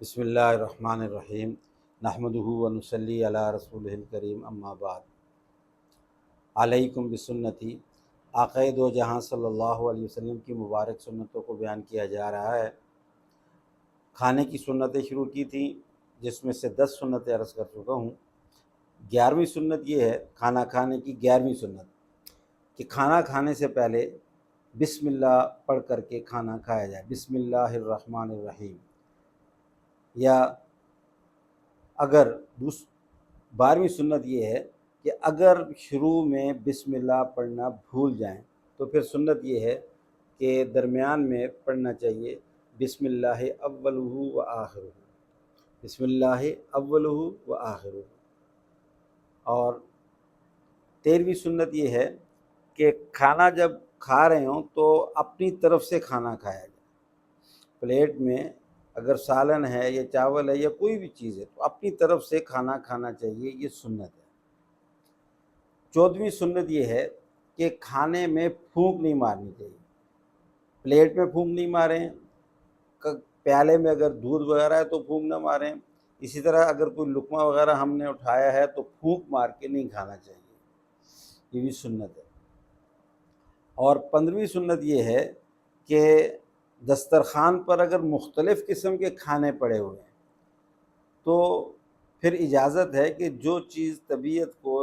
بسم اللہ الرحمن الرحیم نحمدہ و نصلی علی رسولہ الکریم اما بعد علیکم بسنتی آقائے دو جہاں صلی اللہ علیہ وسلم کی مبارک سنتوں کو بیان کیا جا رہا ہے۔ کھانے کی سنتیں شروع کی تھیں جس میں سے 10 سنتیں عرض کر چکا ہوں۔ 11ویں سنت یہ ہے، کھانا کھانے کی 11ویں سنت، کہ کھانا کھانے سے پہلے بسم اللہ پڑھ کر کے کھانا کھایا جائے، بسم اللہ الرحمن الرحیم۔ یا اگر 12ویں سنت یہ ہے کہ اگر شروع میں بسم اللہ پڑھنا بھول جائیں تو پھر سنت یہ ہے کہ درمیان میں پڑھنا چاہیے بسم اللہ اولہ و آخرہ، بسم اللہ اولہ و آخرہ۔ اور 13ویں سنت یہ ہے کہ کھانا جب کھا رہے ہوں تو اپنی طرف سے کھانا کھایا جائے۔ پلیٹ میں اگر سالن ہے یا چاول ہے یا کوئی بھی چیز ہے تو اپنی طرف سے کھانا کھانا چاہیے، یہ سنت ہے۔ 14ویں سنت یہ ہے کہ کھانے میں پھونک نہیں مارنی چاہیے۔ پلیٹ میں پھونک نہیں ماریں، پیالے میں اگر دودھ وغیرہ ہے تو پھونک نہ ماریں، اسی طرح اگر کوئی لقمہ وغیرہ ہم نے اٹھایا ہے تو پھونک مار کے نہیں کھانا چاہیے، یہ بھی سنت ہے۔ اور 15ویں سنت یہ ہے کہ دسترخوان پر اگر مختلف قسم کے کھانے پڑے ہوئے ہیں تو پھر اجازت ہے کہ جو چیز طبیعت کو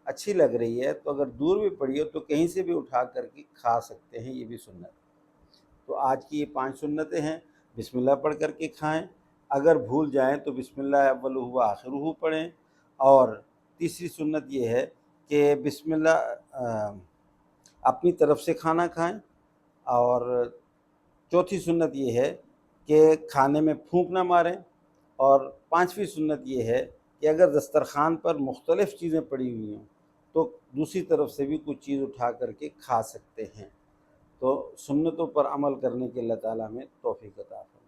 اچھی لگ رہی ہے تو اگر دور بھی پڑی ہو تو کہیں سے بھی اٹھا کر کے کھا سکتے ہیں، یہ بھی سنت ہے۔ تو آج کی یہ 5 سنتیں ہیں۔ بسم اللہ پڑھ کر کے کھائیں، اگر بھول جائیں تو بسم اللہ اولہ و آخرہ پڑھیں، اور تیسری سنت یہ ہے کہ بسم اللہ اپنی طرف سے کھانا کھائیں، اور چوتھی سنت یہ ہے کہ کھانے میں پھونک نہ ماریں، اور 5ویں سنت یہ ہے کہ اگر دسترخوان پر مختلف چیزیں پڑی ہوئی ہوں تو دوسری طرف سے بھی کچھ چیز اٹھا کر کے کھا سکتے ہیں۔ تو سنتوں پر عمل کرنے کے اللہ تعالیٰ میں توفیق عطا فرمائے۔